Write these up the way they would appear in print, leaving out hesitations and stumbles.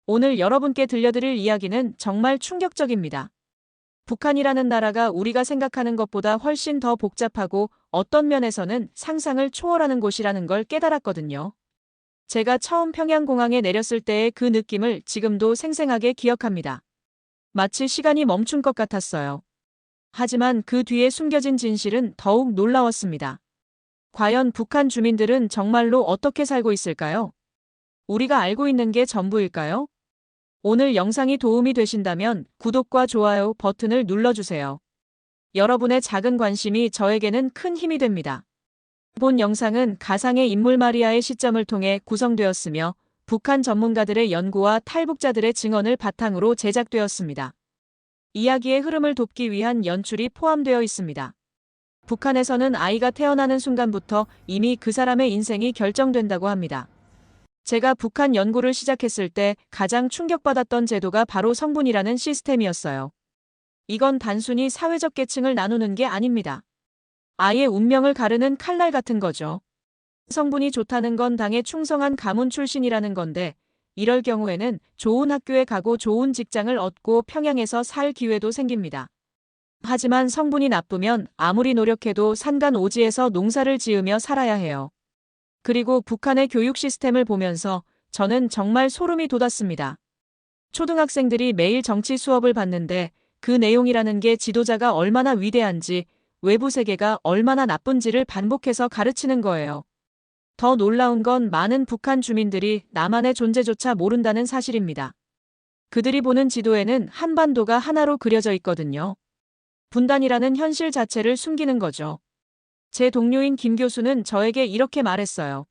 오늘 여러분께 들려드릴 이야기는 정말 충격적입니다. 북한이라는 나라가 우리가 생각하는 것보다 훨씬 더 복잡하고 어떤 면에서는 상상을 초월하는 곳이라는 걸 깨달았거든요. 제가 처음 평양공항에 내렸을 때의 그 느낌을 지금도 생생하게 기억합니다. 마치 시간이 멈춘 것 같았어요. 하지만 그 뒤에 숨겨진 진실은 더욱 놀라웠습니다. 과연 북한 주민들은 정말로 어떻게 살고 있을까요? 우리가 알고 있는 게 전부일까요? 오늘 영상이 도움이 되신다면 구독과 좋아요 버튼을 눌러주세요. 여러분의 작은 관심이 저에게는 큰 힘이 됩니다. 본 영상은 가상의 인물 마리아의 시점을 통해 구성되었으며 북한 전문가들의 연구와 탈북자들의 증언을 바탕으로 제작되었습니다. 이야기의 흐름을 돕기 위한 연출이 포함되어 있습니다. 북한에서는 아이가 태어나는 순간부터 이미 그 사람의 인생이 결정된다고 합니다. 제가 북한 연구를 시작했을 때 가장 충격받았던 제도가 바로 성분이라는 시스템이었어요. 이건 단순히 사회적 계층을 나누는 게 아닙니다. 아이의 운명을 가르는 칼날 같은 거죠. 성분이 좋다는 건 당에 충성한 가문 출신이라는 건데, 이럴 경우에는 좋은 학교에 가고 좋은 직장을 얻고 평양에서 살 기회도 생깁니다. 하지만 성분이 나쁘면 아무리 노력해도 산간 오지에서 농사를 지으며 살아야 해요. 그리고 북한의 교육 시스템을 보면서 저는 정말 소름이 돋았습니다. 초등학생들이 매일 정치 수업을 받는데 그 내용이라는 게 지도자가 얼마나 위대한지, 외부 세계가 얼마나 나쁜지를 반복해서 가르치는 거예요. 더 놀라운 건 많은 북한 주민들이 남한의 존재조차 모른다는 사실입니다. 그들이 보는 지도에는 한반도가 하나로 그려져 있거든요. 분단이라는 현실 자체를 숨기는 거죠. 제 동료인 김 교수는 저에게 이렇게 말했어요.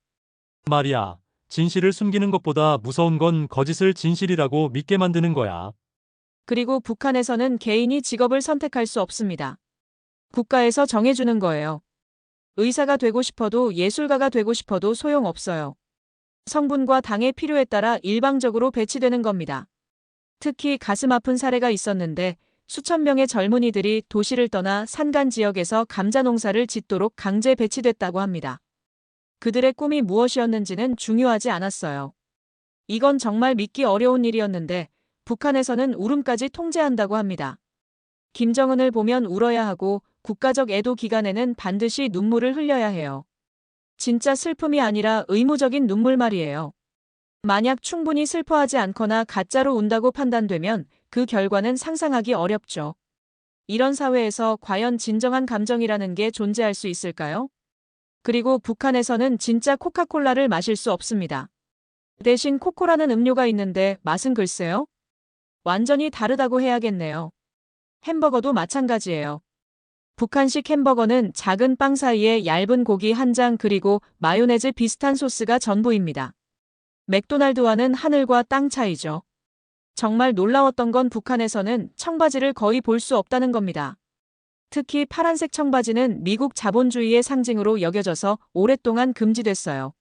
말이야, 진실을 숨기는 것보다 무서운 건 거짓을 진실이라고 믿게 만드는 거야. 그리고 북한에서는 개인이 직업을 선택할 수 없습니다. 국가에서 정해주는 거예요. 의사가 되고 싶어도 예술가가 되고 싶어도 소용없어요. 성분과 당의 필요에 따라 일방적으로 배치되는 겁니다. 특히 가슴 아픈 사례가 있었는데 수천 명의 젊은이들이 도시를 떠나 산간 지역에서 감자 농사를 짓도록 강제 배치됐다고 합니다. 그들의 꿈이 무엇이었는지는 중요하지 않았어요. 이건 정말 믿기 어려운 일이었는데 북한에서는 울음까지 통제한다고 합니다. 김정은을 보면 울어야 하고 국가적 애도 기간에는 반드시 눈물을 흘려야 해요. 진짜 슬픔이 아니라 의무적인 눈물 말이에요. 만약 충분히 슬퍼하지 않거나 가짜로 운다고 판단되면 그 결과는 상상하기 어렵죠. 이런 사회에서 과연 진정한 감정이라는 게 존재할 수 있을까요? 그리고 북한에서는 진짜 코카콜라를 마실 수 없습니다. 대신 코코라는 음료가 있는데 맛은 글쎄요? 완전히 다르다고 해야겠네요. 햄버거도 마찬가지예요. 북한식 햄버거는 작은 빵 사이에 얇은 고기 한 장 그리고 마요네즈 비슷한 소스가 전부입니다. 맥도날드와는 하늘과 땅 차이죠. 정말 놀라웠던 건 북한에서는 청바지를 거의 볼 수 없다는 겁니다. 특히 파란색 청바지는 미국 자본주의의 상징으로 여겨져서 오랫동안 금지됐어요.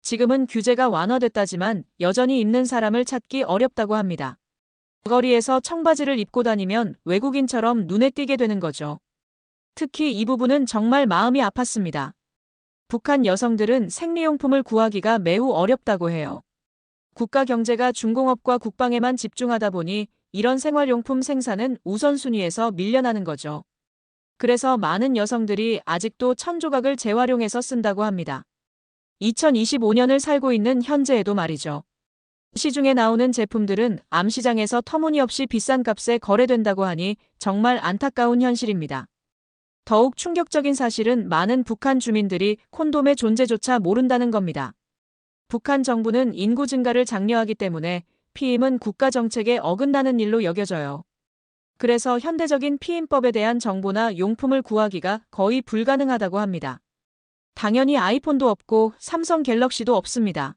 지금은 규제가 완화됐다지만 여전히 입는 사람을 찾기 어렵다고 합니다. 거리에서 청바지를 입고 다니면 외국인처럼 눈에 띄게 되는 거죠. 특히 이 부분은 정말 마음이 아팠습니다. 북한 여성들은 생리용품을 구하기가 매우 어렵다고 해요. 국가 경제가 중공업과 국방에만 집중하다 보니 이런 생활용품 생산은 우선순위에서 밀려나는 거죠. 그래서 많은 여성들이 아직도 천조각을 재활용해서 쓴다고 합니다. 2025년을 살고 있는 현재에도 말이죠. 시중에 나오는 제품들은 암시장에서 터무니없이 비싼 값에 거래된다고 하니 정말 안타까운 현실입니다. 더욱 충격적인 사실은 많은 북한 주민들이 콘돔의 존재조차 모른다는 겁니다. 북한 정부는 인구 증가를 장려하기 때문에 피임은 국가 정책에 어긋나는 일로 여겨져요. 그래서 현대적인 피임법에 대한 정보나 용품을 구하기가 거의 불가능하다고 합니다. 당연히 아이폰도 없고 삼성 갤럭시도 없습니다.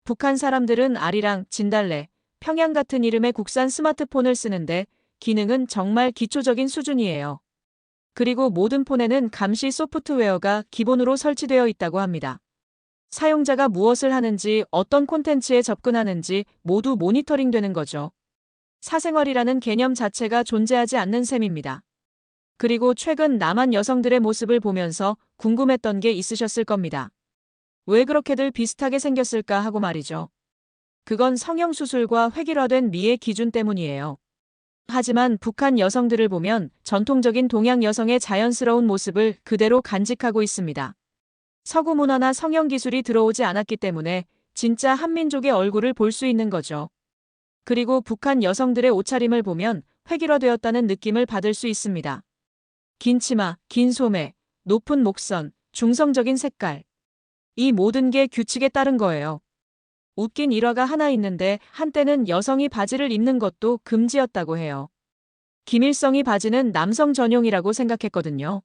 북한 사람들은 아리랑, 진달래, 평양 같은 이름의 국산 스마트폰을 쓰는데 기능은 정말 기초적인 수준이에요. 그리고 모든 폰에는 감시 소프트웨어가 기본으로 설치되어 있다고 합니다. 사용자가 무엇을 하는지, 어떤 콘텐츠에 접근하는지 모두 모니터링 되는 거죠. 사생활이라는 개념 자체가 존재하지 않는 셈입니다. 그리고 최근 남한 여성들의 모습을 보면서 궁금했던 게 있으셨을 겁니다. 왜 그렇게들 비슷하게 생겼을까 하고 말이죠. 그건 성형수술과 획일화된 미의 기준 때문이에요. 하지만 북한 여성들을 보면 전통적인 동양 여성의 자연스러운 모습을 그대로 간직하고 있습니다. 서구 문화나 성형 기술이 들어오지 않았기 때문에 진짜 한민족의 얼굴을 볼 수 있는 거죠. 그리고 북한 여성들의 옷차림을 보면 획일화되었다는 느낌을 받을 수 있습니다. 긴 치마, 긴 소매, 높은 목선, 중성적인 색깔. 이 모든 게 규칙에 따른 거예요. 웃긴 일화가 하나 있는데 한때는 여성이 바지를 입는 것도 금지였다고 해요. 김일성이 바지는 남성 전용이라고 생각했거든요.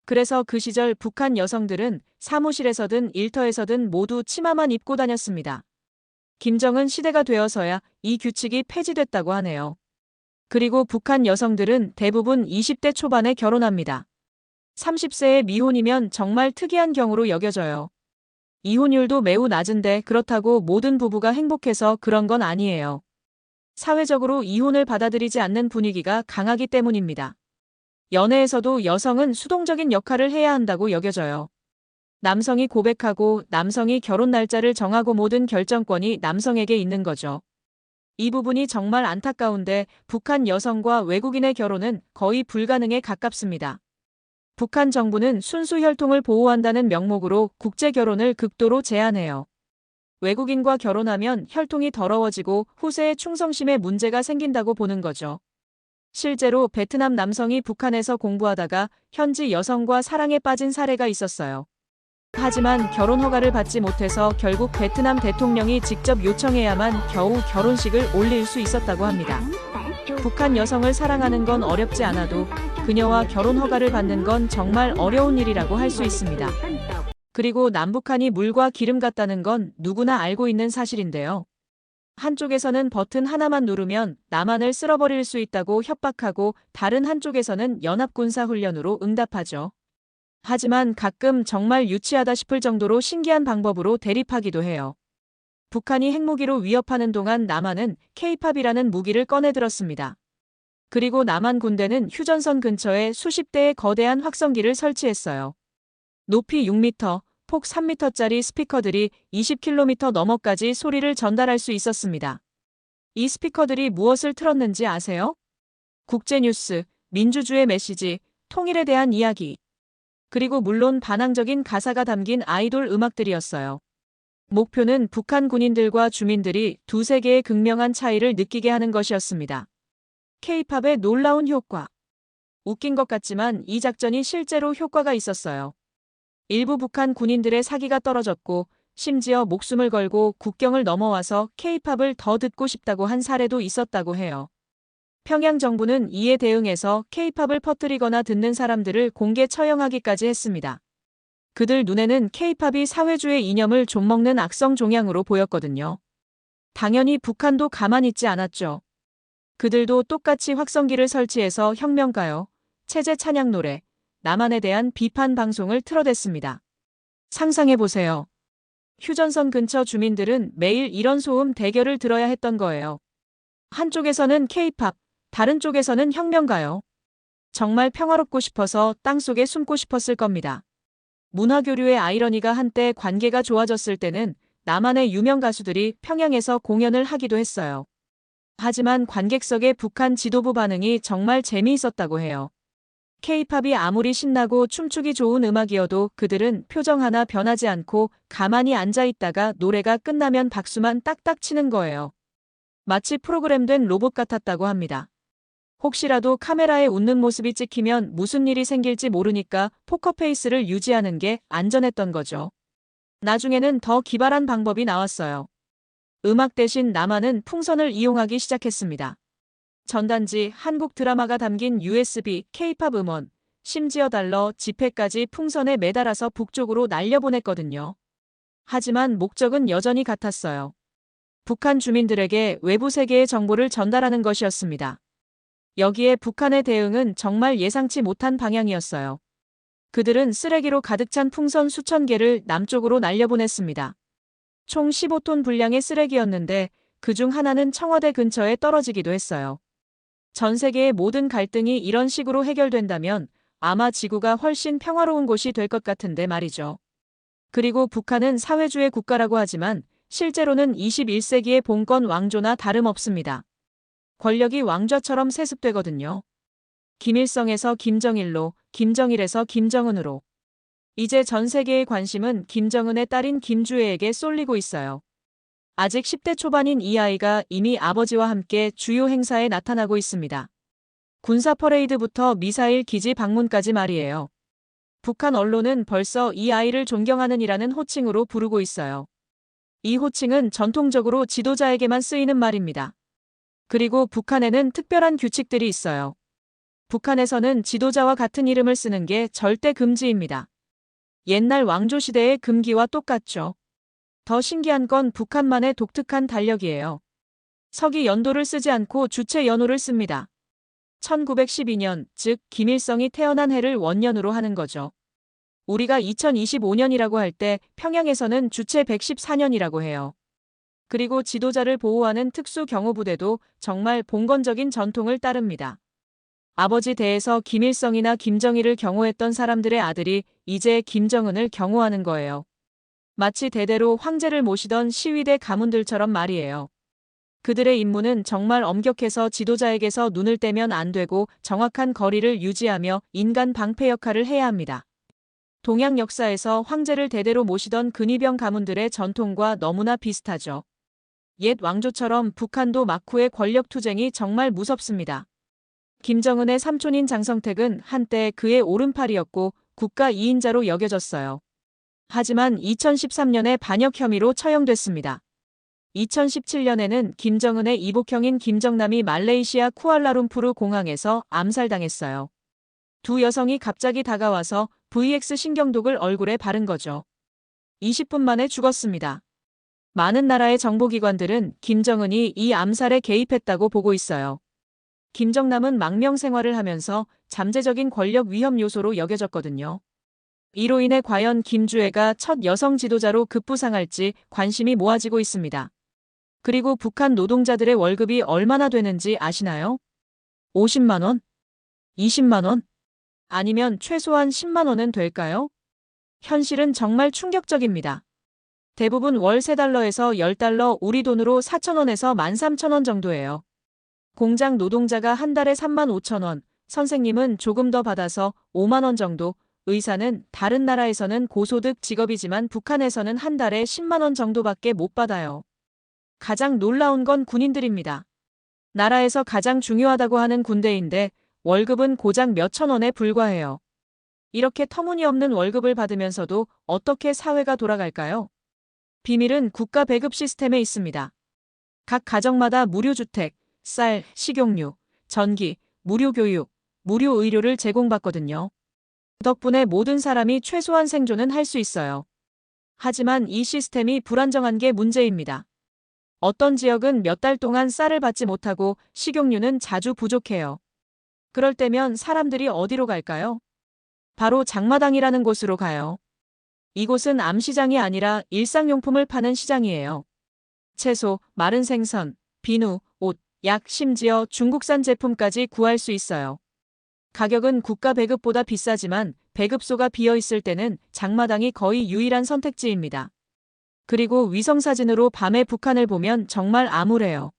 그래서 그 시절 북한 여성들은 사무실에서든 일터에서든 모두 치마만 입고 다녔습니다. 김정은 시대가 되어서야 이 규칙이 폐지됐다고 하네요. 그리고 북한 여성들은 대부분 20대 초반에 결혼합니다. 30세에 미혼이면 정말 특이한 경우로 여겨져요. 이혼율도 매우 낮은데 그렇다고 모든 부부가 행복해서 그런 건 아니에요. 사회적으로 이혼을 받아들이지 않는 분위기가 강하기 때문입니다. 연애에서도 여성은 수동적인 역할을 해야 한다고 여겨져요. 남성이 고백하고 남성이 결혼 날짜를 정하고 모든 결정권이 남성에게 있는 거죠. 이 부분이 정말 안타까운데 북한 여성과 외국인의 결혼은 거의 불가능에 가깝습니다. 북한 정부는 순수 혈통을 보호한다는 명목으로 국제 결혼을 극도로 제한해요. 외국인과 결혼하면 혈통이 더러워지고 후세의 충성심에 문제가 생긴다고 보는 거죠. 실제로 베트남 남성이 북한에서 공부하다가 현지 여성과 사랑에 빠진 사례가 있었어요. 하지만 결혼 허가를 받지 못해서 결국 베트남 대통령이 직접 요청해야만 겨우 결혼식을 올릴 수 있었다고 합니다. 북한 여성을 사랑하는 건 어렵지 않아도 그녀와 결혼 허가를 받는 건 정말 어려운 일이라고 할 수 있습니다. 그리고 남북한이 물과 기름 같다는 건 누구나 알고 있는 사실인데요. 한쪽에서는 버튼 하나만 누르면 남한을 쓸어버릴 수 있다고 협박하고 다른 한쪽에서는 연합군사훈련으로 응답하죠. 하지만 가끔 정말 유치하다 싶을 정도로 신기한 방법으로 대립하기도 해요. 북한이 핵무기로 위협하는 동안 남한은 K-팝이라는 무기를 꺼내들었습니다. 그리고 남한 군대는 휴전선 근처에 수십 대의 거대한 확성기를 설치했어요. 높이 6m, 폭 3m짜리 스피커들이 20km 너머까지 소리를 전달할 수 있었습니다. 이 스피커들이 무엇을 틀었는지 아세요? 국제뉴스, 민주주의 메시지, 통일에 대한 이야기. 그리고 물론 반항적인 가사가 담긴 아이돌 음악들이었어요. 목표는 북한 군인들과 주민들이 두 세계의 극명한 차이를 느끼게 하는 것이었습니다. K-팝의 놀라운 효과. 웃긴 것 같지만 이 작전이 실제로 효과가 있었어요. 일부 북한 군인들의 사기가 떨어졌고 심지어 목숨을 걸고 국경을 넘어와서 K-팝을 더 듣고 싶다고 한 사례도 있었다고 해요. 평양 정부는 이에 대응해서 K-팝을 퍼뜨리거나 듣는 사람들을 공개 처형하기까지 했습니다. 그들 눈에는 K-팝이 사회주의 이념을 좀먹는 악성 종양으로 보였거든요. 당연히 북한도 가만히 있지 않았죠. 그들도 똑같이 확성기를 설치해서 혁명가요, 체제 찬양 노래, 남한에 대한 비판 방송을 틀어댔습니다. 상상해보세요. 휴전선 근처 주민들은 매일 이런 소음 대결을 들어야 했던 거예요. 한쪽에서는 K-팝, 다른 쪽에서는 혁명가요. 정말 평화롭고 싶어서 땅속에 숨고 싶었을 겁니다. 문화교류의 아이러니가 한때 관계가 좋아졌을 때는 남한의 유명 가수들이 평양에서 공연을 하기도 했어요. 하지만 관객석의 북한 지도부 반응이 정말 재미있었다고 해요. K-팝이 아무리 신나고 춤추기 좋은 음악이어도 그들은 표정 하나 변하지 않고 가만히 앉아 있다가 노래가 끝나면 박수만 딱딱 치는 거예요. 마치 프로그램된 로봇 같았다고 합니다. 혹시라도 카메라에 웃는 모습이 찍히면 무슨 일이 생길지 모르니까 포커페이스를 유지하는 게 안전했던 거죠. 나중에는 더 기발한 방법이 나왔어요. 음악 대신 남한은 풍선을 이용하기 시작했습니다. 전단지, 한국 드라마가 담긴 USB, K-팝 음원, 심지어 달러, 지폐까지 풍선에 매달아서 북쪽으로 날려보냈거든요. 하지만 목적은 여전히 같았어요. 북한 주민들에게 외부 세계의 정보를 전달하는 것이었습니다. 여기에 북한의 대응은 정말 예상치 못한 방향이었어요. 그들은 쓰레기로 가득 찬 풍선 수천 개를 남쪽으로 날려보냈습니다. 총 15톤 분량의 쓰레기였는데 그중 하나는 청와대 근처에 떨어지기도 했어요. 전 세계의 모든 갈등이 이런 식으로 해결된다면 아마 지구가 훨씬 평화로운 곳이 될 것 같은데 말이죠. 그리고 북한은 사회주의 국가라고 하지만 실제로는 21세기의 봉건 왕조나 다름없습니다. 권력이 왕좌처럼 세습되거든요. 김일성에서 김정일로, 김정일에서 김정은으로. 이제 전 세계의 관심은 김정은의 딸인 김주애에게 쏠리고 있어요. 아직 10대 초반인 이 아이가 이미 아버지와 함께 주요 행사에 나타나고 있습니다. 군사 퍼레이드부터 미사일 기지 방문까지 말이에요. 북한 언론은 벌써 이 아이를 존경하는 이라는 호칭으로 부르고 있어요. 이 호칭은 전통적으로 지도자에게만 쓰이는 말입니다. 그리고 북한에는 특별한 규칙들이 있어요. 북한에서는 지도자와 같은 이름을 쓰는 게 절대 금지입니다. 옛날 왕조 시대의 금기와 똑같죠. 더 신기한 건 북한만의 독특한 달력이에요. 서기 연도를 쓰지 않고 주체 연호를 씁니다. 1912년, 즉 김일성이 태어난 해를 원년으로 하는 거죠. 우리가 2025년이라고 할 때 평양에서는 주체 114년이라고 해요. 그리고 지도자를 보호하는 특수경호부대도 정말 봉건적인 전통을 따릅니다. 아버지 대에서 김일성이나 김정일을 경호했던 사람들의 아들이 이제 김정은을 경호하는 거예요. 마치 대대로 황제를 모시던 시위대 가문들처럼 말이에요. 그들의 임무는 정말 엄격해서 지도자에게서 눈을 떼면 안 되고 정확한 거리를 유지하며 인간 방패 역할을 해야 합니다. 동양 역사에서 황제를 대대로 모시던 근위병 가문들의 전통과 너무나 비슷하죠. 옛 왕조처럼 북한도 막후의 권력 투쟁이 정말 무섭습니다. 김정은의 삼촌인 장성택은 한때 그의 오른팔이었고 국가 2인자로 여겨졌어요. 하지만 2013년에 반역 혐의로 처형됐습니다. 2017년에는 김정은의 이복형인 김정남이 말레이시아 쿠알라룸푸르 공항에서 암살당했어요. 두 여성이 갑자기 다가와서 VX 신경독을 얼굴에 바른 거죠. 20분 만에 죽었습니다. 많은 나라의 정보기관들은 김정은이 이 암살에 개입했다고 보고 있어요. 김정남은 망명 생활을 하면서 잠재적인 권력 위험 요소로 여겨졌거든요. 이로 인해 과연 김주애가 첫 여성 지도자로 급부상할지 관심이 모아지고 있습니다. 그리고 북한 노동자들의 월급이 얼마나 되는지 아시나요? 50만 원? 20만 원? 아니면 최소한 10만 원은 될까요? 현실은 정말 충격적입니다. 대부분 월 3달러에서 10달러, 우리 돈으로 4,000원에서 13,000원 정도예요. 공장 노동자가 한 달에 35,000원, 선생님은 조금 더 받아서 5만 원 정도, 의사는 다른 나라에서는 고소득 직업이지만 북한에서는 한 달에 10만 원 정도밖에 못 받아요. 가장 놀라운 건 군인들입니다. 나라에서 가장 중요하다고 하는 군대인데 월급은 고작 몇천 원에 불과해요. 이렇게 터무니없는 월급을 받으면서도 어떻게 사회가 돌아갈까요? 비밀은 국가 배급 시스템에 있습니다. 각 가정마다 무료 주택, 쌀, 식용유, 전기, 무료 교육, 무료 의료를 제공받거든요. 덕분에 모든 사람이 최소한 생존은 할 수 있어요. 하지만 이 시스템이 불안정한 게 문제입니다. 어떤 지역은 몇 달 동안 쌀을 받지 못하고 식용유는 자주 부족해요. 그럴 때면 사람들이 어디로 갈까요? 바로 장마당이라는 곳으로 가요. 이곳은 암시장이 아니라 일상용품을 파는 시장이에요. 채소, 마른 생선, 비누, 옷, 약, 심지어 중국산 제품까지 구할 수 있어요. 가격은 국가 배급보다 비싸지만 배급소가 비어 있을 때는 장마당이 거의 유일한 선택지입니다. 그리고 위성사진으로 밤에 북한을 보면 정말 암울해요.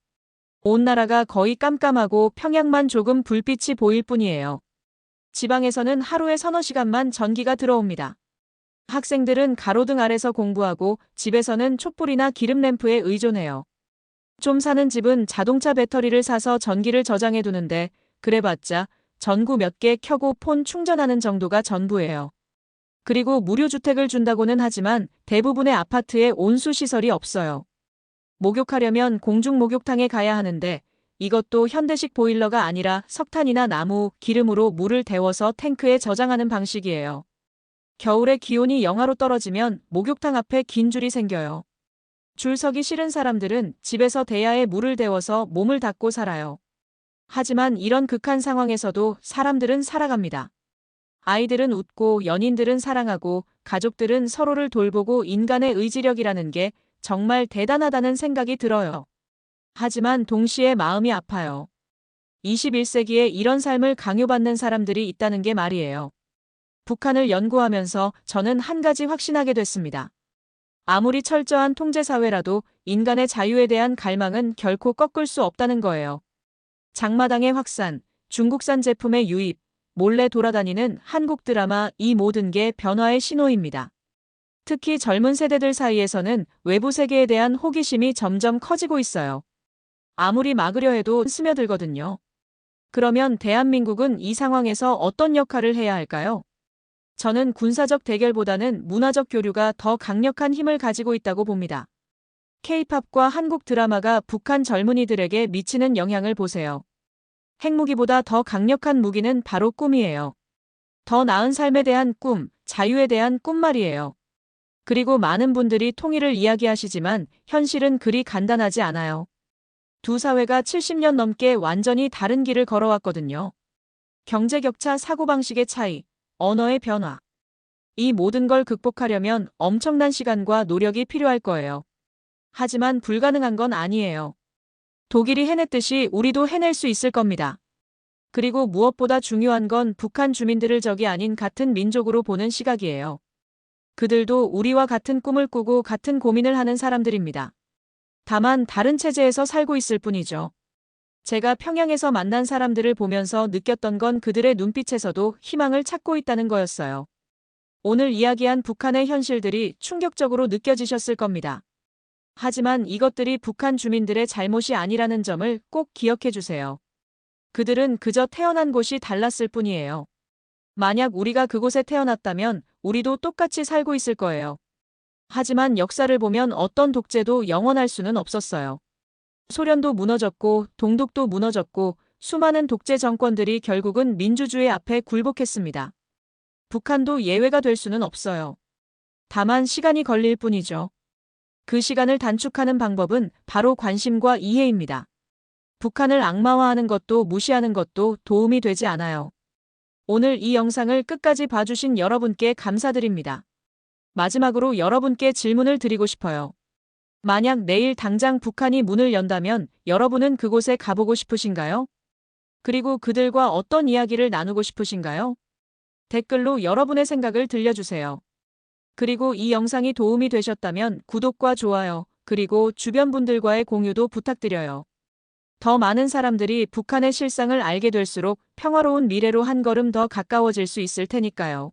온 나라가 거의 깜깜하고 평양만 조금 불빛이 보일 뿐이에요. 지방에서는 하루에 서너 시간만 전기가 들어옵니다. 학생들은 가로등 아래서 공부하고 집에서는 촛불이나 기름 램프에 의존해요. 좀 사는 집은 자동차 배터리를 사서 전기를 저장해 두는데 그래봤자 전구 몇 개 켜고 폰 충전하는 정도가 전부예요. 그리고 무료 주택을 준다고는 하지만 대부분의 아파트에 온수시설이 없어요. 목욕하려면 공중 목욕탕에 가야 하는데 이것도 현대식 보일러가 아니라 석탄이나 나무, 기름으로 물을 데워서 탱크에 저장하는 방식이에요. 겨울에 기온이 영하로 떨어지면 목욕탕 앞에 긴 줄이 생겨요. 줄 서기 싫은 사람들은 집에서 대야에 물을 데워서 몸을 닦고 살아요. 하지만 이런 극한 상황에서도 사람들은 살아갑니다. 아이들은 웃고 연인들은 사랑하고 가족들은 서로를 돌보고 인간의 의지력이라는 게 정말 대단하다는 생각이 들어요. 하지만 동시에 마음이 아파요. 21세기에 이런 삶을 강요받는 사람들이 있다는 게 말이에요. 북한을 연구하면서 저는 한 가지 확신하게 됐습니다. 아무리 철저한 통제사회라도 인간의 자유에 대한 갈망은 결코 꺾을 수 없다는 거예요. 장마당의 확산, 중국산 제품의 유입, 몰래 돌아다니는 한국 드라마, 이 모든 게 변화의 신호입니다. 특히 젊은 세대들 사이에서는 외부 세계에 대한 호기심이 점점 커지고 있어요. 아무리 막으려 해도 스며들거든요. 그러면 대한민국은 이 상황에서 어떤 역할을 해야 할까요? 저는 군사적 대결보다는 문화적 교류가 더 강력한 힘을 가지고 있다고 봅니다. K-팝과 한국 드라마가 북한 젊은이들에게 미치는 영향을 보세요. 핵무기보다 더 강력한 무기는 바로 꿈이에요. 더 나은 삶에 대한 꿈, 자유에 대한 꿈 말이에요. 그리고 많은 분들이 통일을 이야기하시지만 현실은 그리 간단하지 않아요. 두 사회가 70년 넘게 완전히 다른 길을 걸어왔거든요. 경제 격차, 사고방식의 차이, 언어의 변화. 이 모든 걸 극복하려면 엄청난 시간과 노력이 필요할 거예요. 하지만 불가능한 건 아니에요. 독일이 해냈듯이 우리도 해낼 수 있을 겁니다. 그리고 무엇보다 중요한 건 북한 주민들을 적이 아닌 같은 민족으로 보는 시각이에요. 그들도 우리와 같은 꿈을 꾸고 같은 고민을 하는 사람들입니다. 다만 다른 체제에서 살고 있을 뿐이죠. 제가 평양에서 만난 사람들을 보면서 느꼈던 건 그들의 눈빛에서도 희망을 찾고 있다는 거였어요. 오늘 이야기한 북한의 현실들이 충격적으로 느껴지셨을 겁니다. 하지만 이것들이 북한 주민들의 잘못이 아니라는 점을 꼭 기억해 주세요. 그들은 그저 태어난 곳이 달랐을 뿐이에요. 만약 우리가 그곳에 태어났다면 우리도 똑같이 살고 있을 거예요. 하지만 역사를 보면 어떤 독재도 영원할 수는 없었어요. 소련도 무너졌고 동독도 무너졌고 수많은 독재 정권들이 결국은 민주주의 앞에 굴복했습니다. 북한도 예외가 될 수는 없어요. 다만 시간이 걸릴 뿐이죠. 그 시간을 단축하는 방법은 바로 관심과 이해입니다. 북한을 악마화하는 것도 무시하는 것도 도움이 되지 않아요. 오늘 이 영상을 끝까지 봐주신 여러분께 감사드립니다. 마지막으로 여러분께 질문을 드리고 싶어요. 만약 내일 당장 북한이 문을 연다면 여러분은 그곳에 가보고 싶으신가요? 그리고 그들과 어떤 이야기를 나누고 싶으신가요? 댓글로 여러분의 생각을 들려주세요. 그리고 이 영상이 도움이 되셨다면 구독과 좋아요, 그리고 주변 분들과의 공유도 부탁드려요. 더 많은 사람들이 북한의 실상을 알게 될수록 평화로운 미래로 한 걸음 더 가까워질 수 있을 테니까요.